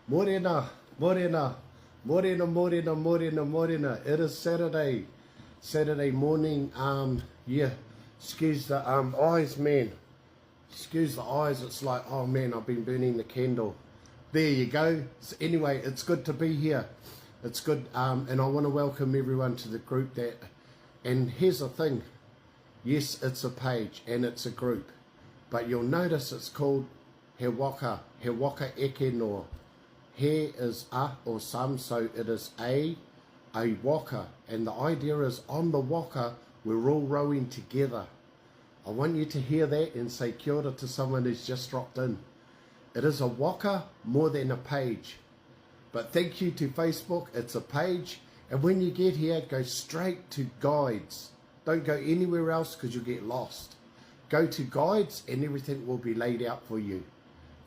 Morena, morena, morena, morena, morena, morena. It is Saturday morning. Yeah, excuse the eyes, man. Excuse the eyes. It's like, oh man, I've been burning the candle. There you go. So anyway, it's good to be here. It's good, and I want to welcome everyone to the group that. And here's the thing. Yes, it's a page and it's a group, but you'll notice it's called He Waka Eke no. He is a or some, so it is a waka. And the idea is on the waka, we're all rowing together. I want you to hear that and say kia ora to someone who's just dropped in. It is a waka more than a page. But thank you to Facebook, it's a page. And when you get here, go straight to guides. Don't go anywhere else because you'll get lost. Go to guides and everything will be laid out for you.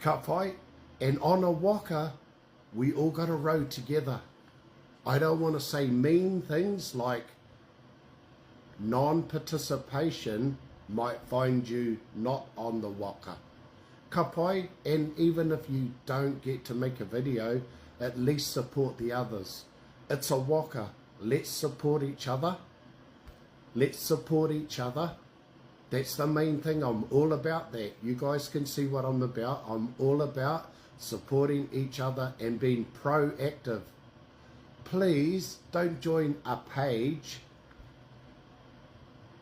Ka pai, and on a waka, we all got to row together. I don't want to say mean things like non-participation might find you not on the waka. Ka pai, and even if you don't get to make a video, at least support the others. It's a waka. Let's support each other. Let's support each other. That's the main thing. I'm all about that. You guys can see what I'm about. I'm all about supporting each other and being proactive. Please don't join a page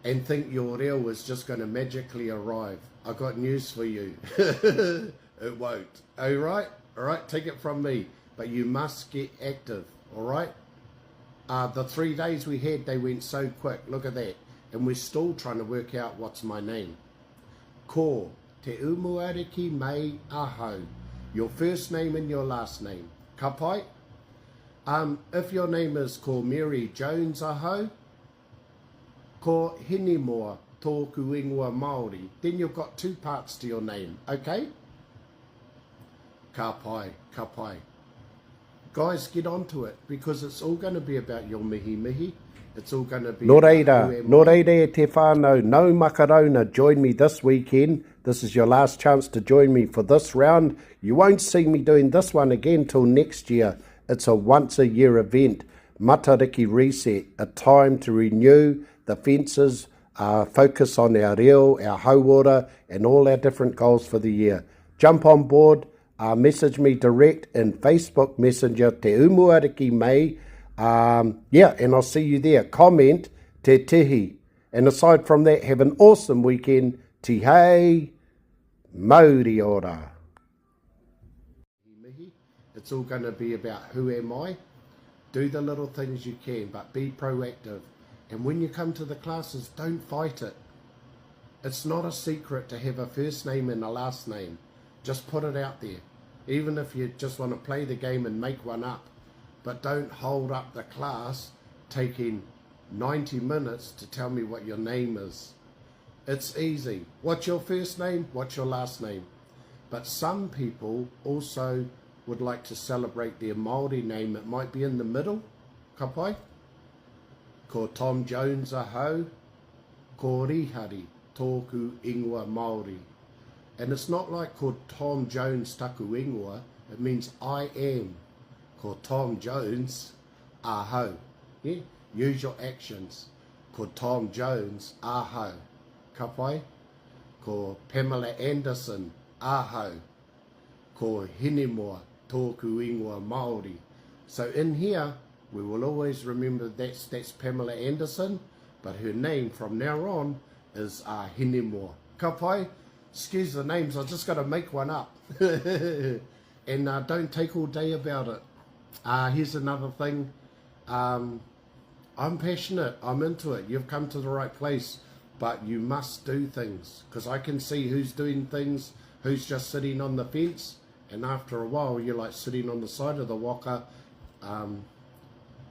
and think your reo is just going to magically arrive. I got news for you. It won't. All right? All right, take it from me. But you must get active. All right? The 3 days we had, they went so quick. Look at that. And we're still trying to work out what's my name. Ko te Umuariki Mei ahau. Your first name and your last name. Ka pai? If your name is ko Mary Jones ahau, ko Hinimoa tōku ingoa Māori, then you've got two parts to your name, okay? Ka pai, ka pai. Guys, get onto it, because it's all going to be about your mihi. It's all going to be no reira e te whānau, no makarona, join me this weekend. This is your last chance to join me for this round. You won't see me doing this one again till next year. It's a once-a-year event. Matariki Reset, a time to renew the fences, focus on our reo, our hauora, and all our different goals for the year. Jump on board, message me direct in Facebook Messenger, te Umuariki Mei. Yeah, and I'll see you there. Comment, te TIHI. And aside from that, have an awesome weekend. TIHI, Mauri ora. It's all going to be about who am I. Do the little things you can, but be proactive. And when you come to the classes, don't fight it. It's not a secret to have a first name and a last name. Just put it out there. Even if you just want to play the game and make one up. But don't hold up the class taking 90 minutes to tell me what your name is. It's easy. What's your first name? What's your last name? But some people also would like to celebrate their Māori name. It might be in the middle. Ka pai? Ko Tom Jones ahau. Ko Rihari tōku ingoa Māori. And it's not like ko Tom Jones taku ingoa. It means I am. Ko Tom Jones ahau. Yeah? Use your actions. Ko Tom Jones ahau. Ka pai? Ko Pamela Anderson ahau. Ko Hinimoa tōku ingoa Māori. So in here, we will always remember that's Pamela Anderson, but her name from now on is Hinimoa. Ka pai? Excuse the names, I just got to make one up. And don't take all day about it. Here's another thing. I'm passionate. I'm into it. You've come to the right place. But you must do things. Because I can see who's doing things, who's just sitting on the fence. And after a while, you're like sitting on the side of the waka.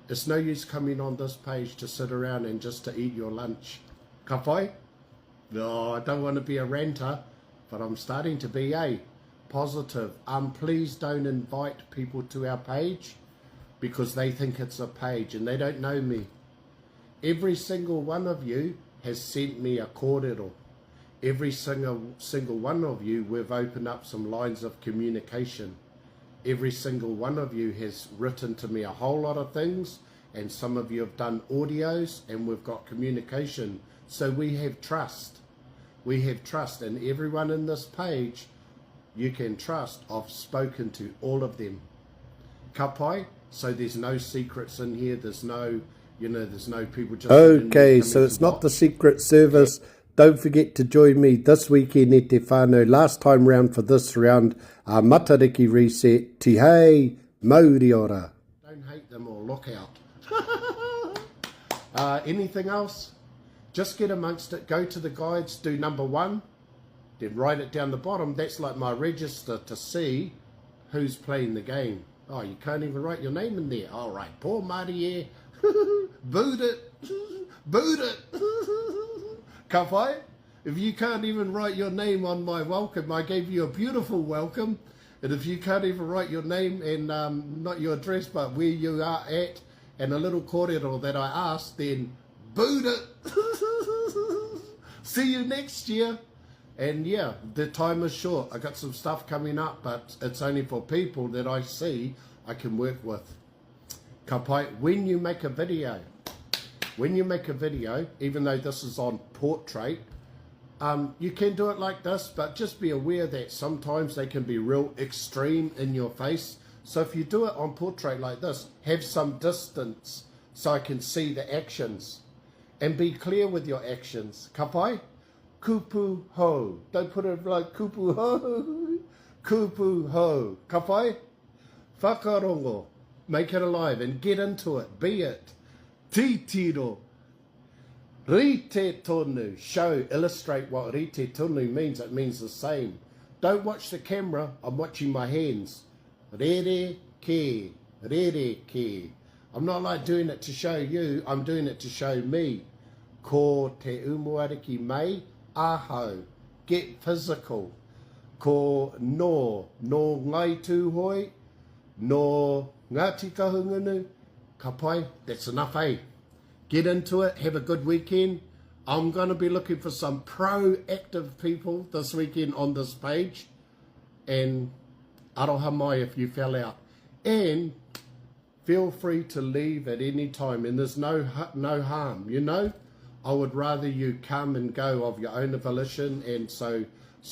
It's no use coming on this page to sit around and just to eat your lunch. Ka pai? No, I don't want to be a ranter. But I'm starting to be positive. Please don't invite people to our page because they think it's a page and they don't know me. Every single one of you has sent me a kōrero. Every single one of you, we've opened up some lines of communication. Every single one of you has written to me a whole lot of things, and some of you have done audios, and we've got communication. So we have trust. We have trust, and everyone in this page, you can trust. I've spoken to all of them. Ka pai? So there's no secrets in here. There's no, there's no people just... Okay, so it's not the Secret Service. Yeah. Don't forget to join me this weekend e te whānau. Last time round for this round, Matariki Reset, TIHI, Māori ora. Don't hate them or look out. Anything else? Just get amongst it. Go to the guides, do number 1, then write it down the bottom. That's like my register to see who's playing the game. Oh, you can't even write your name in there. All right, poor Māori. Boot it. Boot it. Ka pai? If you can't even write your name on my welcome, I gave you a beautiful welcome. And if you can't even write your name and not your address, but where you are at, and a little kōrero that I asked, then boot it. See you next year. And yeah, the time is short. I got some stuff coming up, but it's only for people that I see I can work with. Ka pai, when you make a video, even though this is on portrait, you can do it like this, but just be aware that sometimes they can be real extreme in your face. So if you do it on portrait like this, have some distance so I can see the actions. And be clear with your actions. Ka pai? Kupu ho. Don't put it like kupu ho. Kupu ho. Ka pai? Whakarongo. Make it alive and get into it. Be it. Titiro. Rite tonu. Show, illustrate what rite tonu means. It means the same. Don't watch the camera. I'm watching my hands. Rere ke. Rere ke. I'm not like doing it to show you. I'm doing it to show me. Ko te Umuariki Mei. Aho. Get physical. Ko no ngai tūhoi. No ngāti kahungunu. Ka pai, that's enough, eh? Get into it, have a good weekend. I'm going to be looking for some proactive people this weekend on this page. And aroha mai if you fell out. And feel free to leave at any time. And there's no harm, I would rather you come and go of your own volition. And so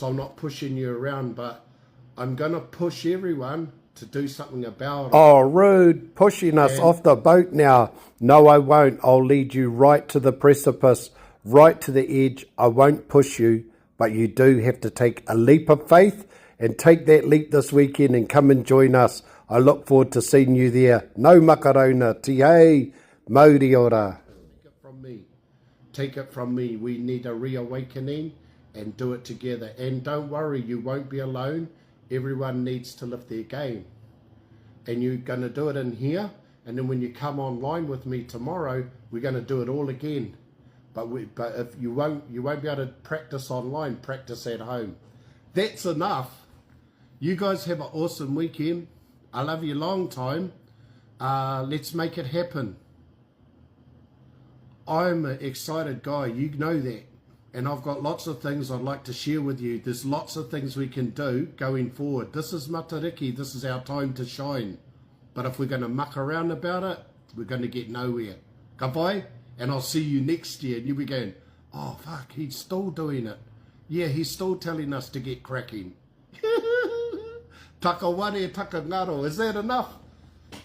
I'm not pushing you around, but I'm going to push everyone to do something about it. Oh, rude. Pushing us off the boat now. No, I won't. I'll lead you right to the precipice, right to the edge. I won't push you, but you do have to take a leap of faith and take that leap this weekend and come and join us. I look forward to seeing you there. No makarona. TIHI, Māori ora. Take it from me. Take it from me. We need a reawakening and do it together. And don't worry, you won't be alone. Everyone needs to lift their game. And you're going to do it in here. And then when you come online with me tomorrow, we're going to do it all again. But if you won't be able to practice online, practice at home. That's enough. You guys have an awesome weekend. I love you long time. Let's make it happen. I'm an excited guy. You know that. And I've got lots of things I'd like to share with you. There's lots of things we can do going forward. This is Matariki. This is our time to shine. But if we're going to muck around about it, we're going to get nowhere. Ka pai? And I'll see you next year. And you'll be going, oh, fuck, he's still doing it. Yeah, he's still telling us to get cracking. Taka ware, taka ngaro. Is that enough?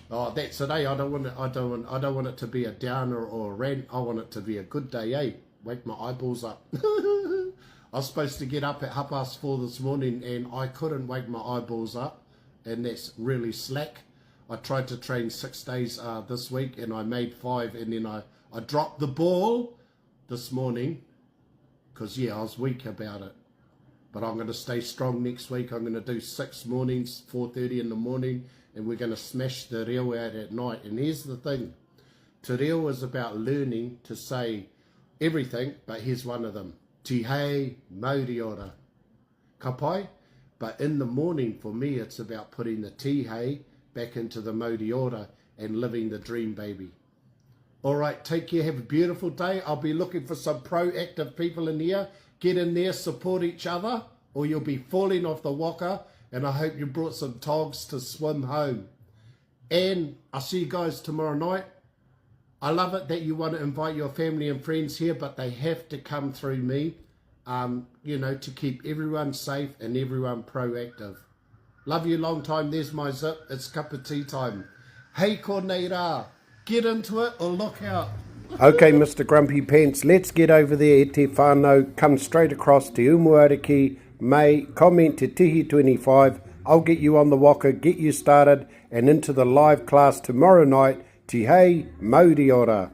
Oh, that's it, eh? I don't want it to be a downer or a rant. I want it to be a good day, eh? Wake my eyeballs up. I was supposed to get up at 4:30 this morning and I couldn't wake my eyeballs up, and that's really slack. I tried to train 6 days this week and I made 5, and then I dropped the ball this morning because, yeah, I was weak about it. But I'm going to stay strong next week. I'm going to do 6 mornings, 4:30 in the morning, and we're going to smash the reo out at night. And here's the thing. Te reo is about learning to say everything, but here's one of them. TIHI, Māori ora. Ka pai? But in the morning, for me, it's about putting the TIHI back into the Māori ora and living the dream, baby. All right, take care. Have a beautiful day. I'll be looking for some proactive people in here. Get in there, support each other, or you'll be falling off the waka and I hope you brought some togs to swim home. And I'll see you guys tomorrow night. I love it that you want to invite your family and friends here, but they have to come through me, you know, to keep everyone safe and everyone proactive. Love you long time. There's my zip. It's cup of tea time. Hey, ko nei rā. Get into it or look out. Okay, Mr. Grumpy Pants, let's get over there e te whānau. Come straight across to Umuariki Mei, comment to TIHI 25. I'll get you on the waka, get you started, and into the live class tomorrow night. TIHI, Mauri ora.